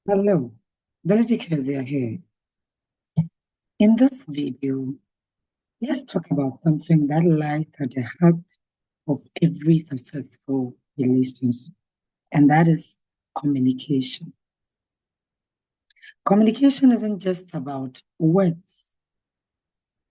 Hello, TheLadyKeziah here. In this video, let's talk about something that lies at the heart of every successful relationship, and that is communication. Communication isn't just about words,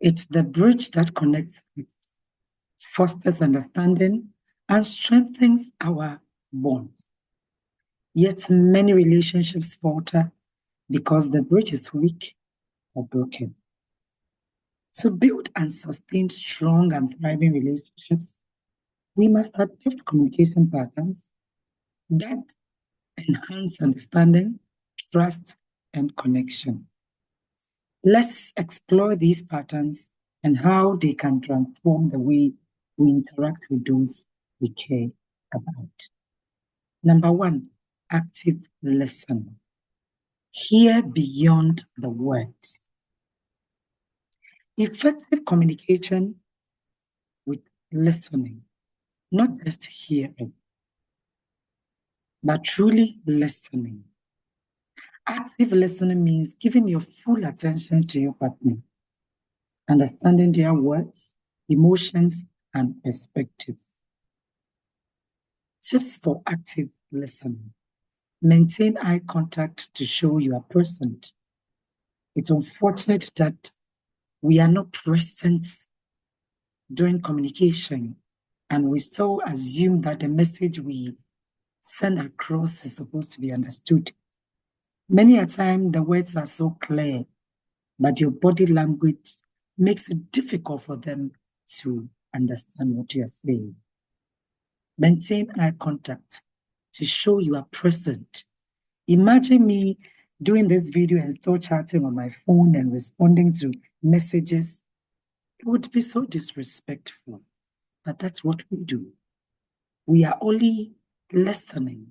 it's the bridge that connects us, fosters understanding, and strengthens our bonds. Yet many relationships falter because the bridge is weak or broken. To build and sustain strong and thriving relationships, we must adopt communication patterns that enhance understanding, trust, and connection. Let's explore these patterns and how they can transform the way we interact with those we care about. Number one, active listening. Hear beyond the words. Effective communication with listening, not just hearing, but truly listening. Active listening means giving your full attention to your partner, understanding their words, emotions, and perspectives. Tips for active listening. Maintain eye contact to show you are present. It's unfortunate that we are not present during communication, and we still assume that the message we send across is supposed to be understood. Many a time, the words are so clear, but your body language makes it difficult for them to understand what you are saying. Maintain eye contact to show you are present. Imagine me doing this video and still chatting on my phone and responding to messages. It would be so disrespectful, but that's what we do. We are only listening.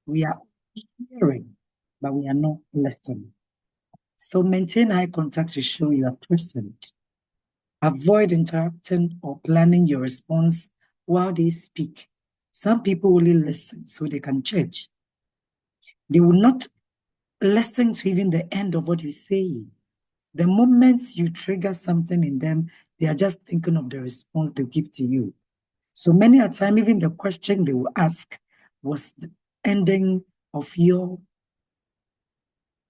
We are hearing, but we are not listening. So maintain eye contact to show you are present. Avoid interrupting or planning your response while they speak. Some people only listen so they can judge. They will not listen to even the end of what you say. The moment you trigger something in them, they are just thinking of the response they give to you. So many a time, even the question they will ask was the ending of your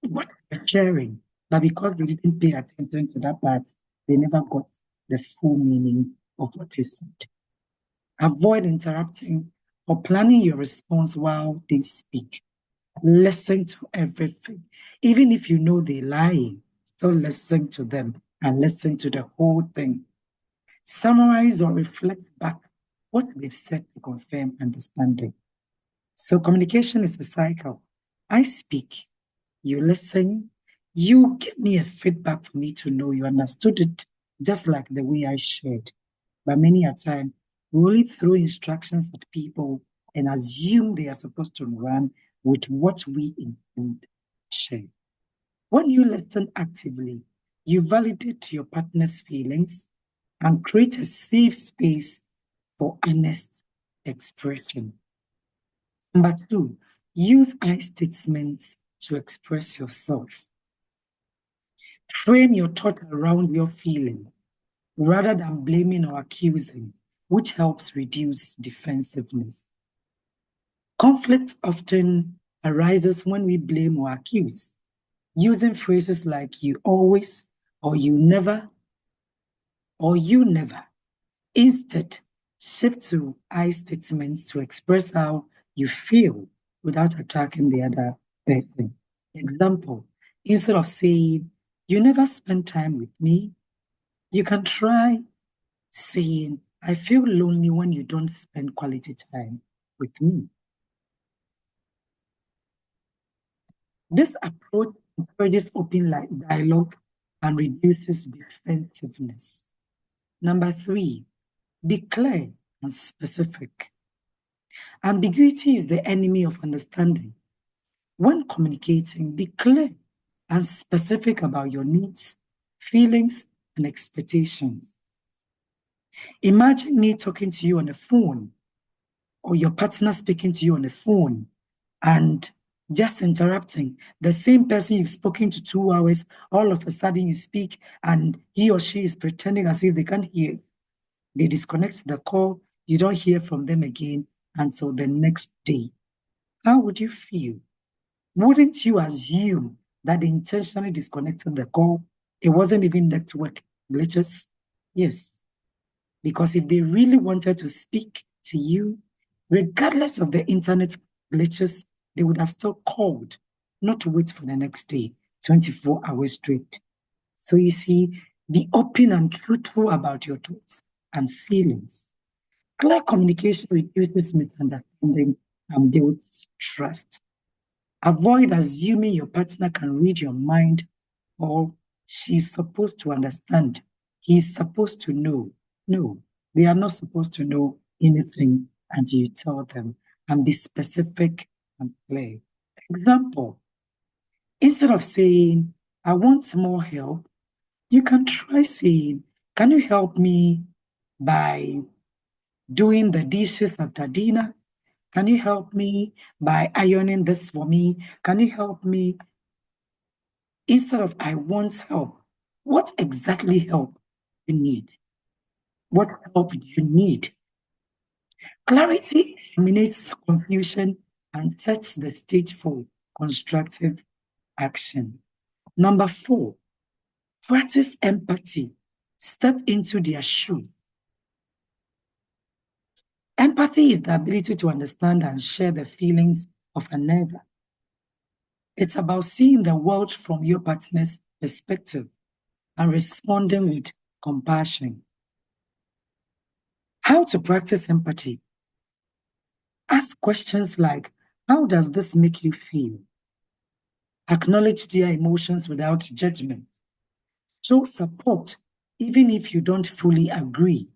what you're sharing. But because they didn't pay attention to that part, they never got the full meaning of what you said. Avoid interrupting or planning your response while they speak. Listen to everything. Even if you know they're lying, still listen to them and listen to the whole thing. Summarize or reflect back what they've said to confirm understanding. So communication is a cycle. I speak, you listen, you give me a feedback for me to know you understood it, just like the way I shared. But many a time, we only throw instructions at people and assume they are supposed to run with what we intend to share. When you listen actively, you validate your partner's feelings and create a safe space for honest expression. Number two, use I statements to express yourself. Frame your thought around your feeling rather than blaming or accusing, which helps reduce defensiveness. Conflict often arises when we blame or accuse, using phrases like you always, or you never, or you never. Instead, shift to I statements to express how you feel without attacking the other person. Example, instead of saying, you never spend time with me, you can try saying, I feel lonely when you don't spend quality time with me. This approach encourages open dialogue and reduces defensiveness. Number three, be clear and specific. Ambiguity is the enemy of understanding. When communicating, be clear and specific about your needs, feelings, and expectations. Imagine me talking to you on the phone or your partner speaking to you on the phone, and just interrupting. The same person you've spoken to 2 hours, all of a sudden you speak and he or she is pretending as if they can't hear you. They disconnect the call, you don't hear from them again until the next day. How would you feel? Wouldn't you assume that they intentionally disconnected the call? It wasn't even network glitches? Yes. Because if they really wanted to speak to you, regardless of the internet glitches, they would have still called, not to wait for the next day, 24 hours straight. So you see, be open and truthful about your thoughts and feelings. Clear communication reduces misunderstanding and builds trust. Avoid assuming your partner can read your mind or she's supposed to understand. He's supposed to know. No, they are not supposed to know anything until you tell them, and be specific and clear. Example, instead of saying, I want more help, you can try saying, can you help me by doing the dishes after dinner? Can you help me by ironing this for me? Can you help me? Instead of I want help, what exactly help you need? What help do you need? Clarity eliminates confusion and sets the stage for constructive action. Number 4, practice empathy. Step into their shoes. Empathy is the ability to understand and share the feelings of another. It's about seeing the world from your partner's perspective and responding with compassion. How to practice empathy? Ask questions like, how does this make you feel? Acknowledge their emotions without judgment. Show support even if you don't fully agree.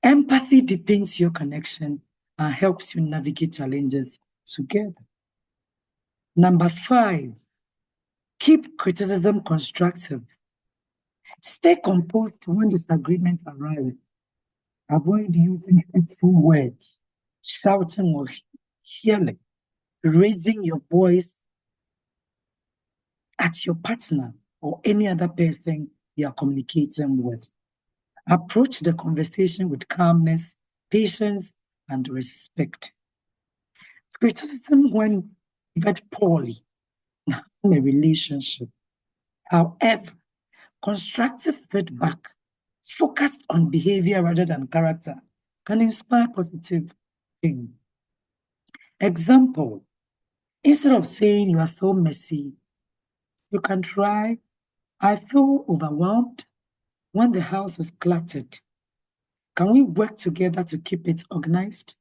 Empathy deepens your connection and helps you navigate challenges together. Number 5, keep criticism constructive. Stay composed when disagreements arise. Avoid using hurtful words, shouting or yelling, raising your voice at your partner or any other person you are communicating with. Approach the conversation with calmness, patience, and respect. Criticism when delivered poorly in a relationship. However, constructive feedback focused on behavior rather than character can inspire positive change. Example, instead of saying you are so messy, you can try, I feel overwhelmed when the house is cluttered. Can we work together to keep it organized?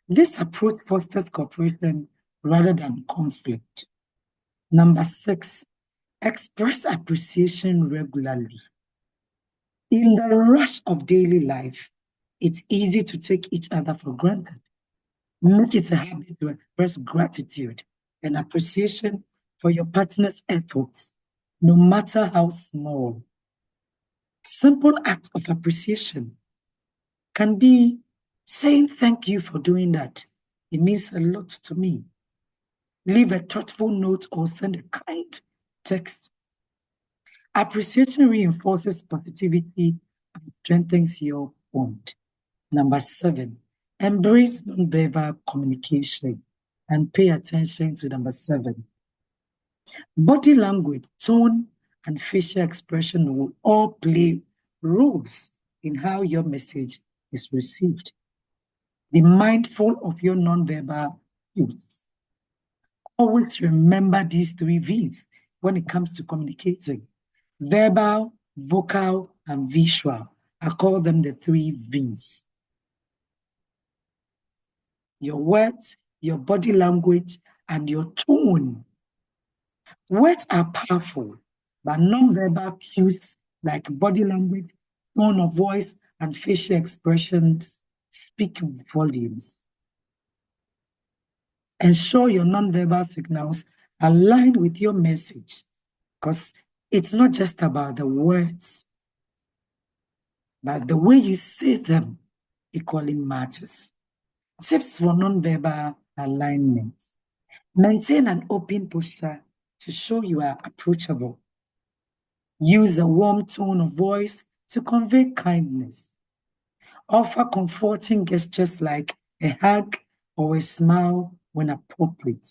This approach fosters cooperation rather than conflict. Number 6, express appreciation regularly. In the rush of daily life, it's easy to take each other for granted. Make it a habit to express gratitude and appreciation for your partner's efforts, no matter how small. Simple acts of appreciation can be saying thank you for doing that. It means a lot to me. Leave a thoughtful note or send a kind text. Appreciation reinforces positivity and strengthens your bond. Number 7, embrace nonverbal communication and pay attention to number 7. Body language, tone, and facial expression will all play roles in how your message is received. Be mindful of your nonverbal cues. Always remember these 3 V's when it comes to communicating. Verbal, vocal, and visual. I call them the 3 V's. Your words, your body language, and your tone. Words are powerful, but nonverbal cues like body language, tone of voice, and facial expressions speak volumes. Ensure your nonverbal signals align with your message, because it's not just about the words, but the way you say them equally matters. Tips for nonverbal alignment. Maintain an open posture to show you are approachable. Use a warm tone of voice to convey kindness. Offer comforting gestures like a hug or a smile when appropriate.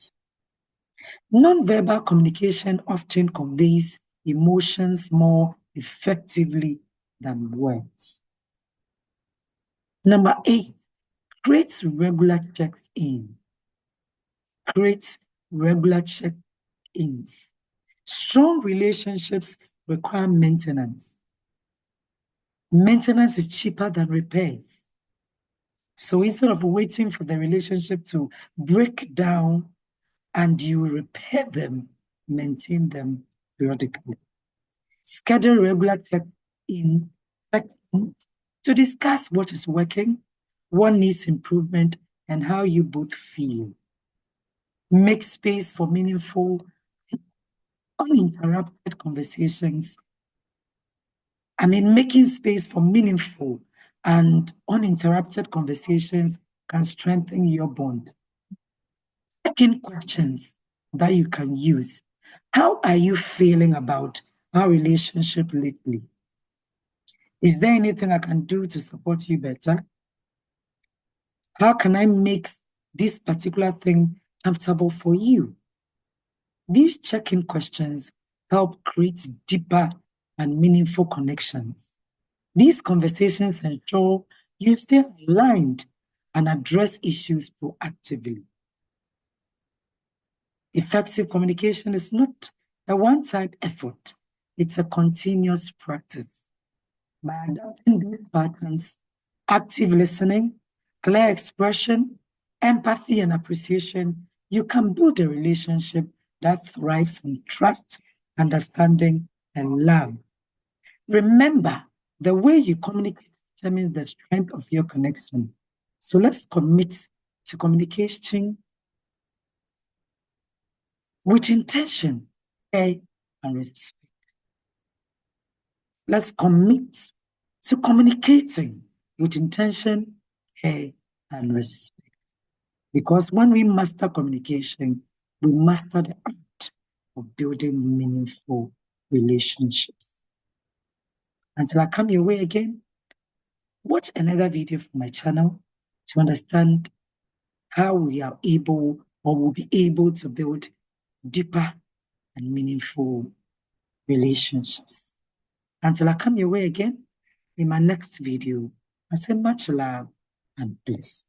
Nonverbal communication often conveys emotions more effectively than words. Number 8, create regular check-in. Create regular check-ins. Strong relationships require maintenance. Maintenance is cheaper than repairs. So instead of waiting for the relationship to break down and you repair them, maintain them periodically. Schedule regular check-ins to discuss what is working, what needs improvement, and how you both feel. Make space for meaningful, uninterrupted conversations. Making space for meaningful and uninterrupted conversations can strengthen your bond. Second questions that you can use. How are you feeling about our relationship lately? Is there anything I can do to support you better? How can I make this particular thing comfortable for you? These check-in questions help create deeper and meaningful connections. These conversations ensure you stay aligned and address issues proactively. Effective communication is not a one-time effort, it's a continuous practice. By adopting these patterns, active listening, clear expression, empathy, and appreciation, you can build a relationship that thrives on trust, understanding, and love. Remember, the way you communicate determines the strength of your connection. So let's commit to communication with intention, care, and respect. Let's commit to communicating with intention, care, and respect. Because when we master communication, we master the art of building meaningful relationships. Until I come your way again, watch another video from my channel to understand how we are able or will be able to build deeper and meaningful relationships. Until I come your way again in my next video, I say much love and bliss.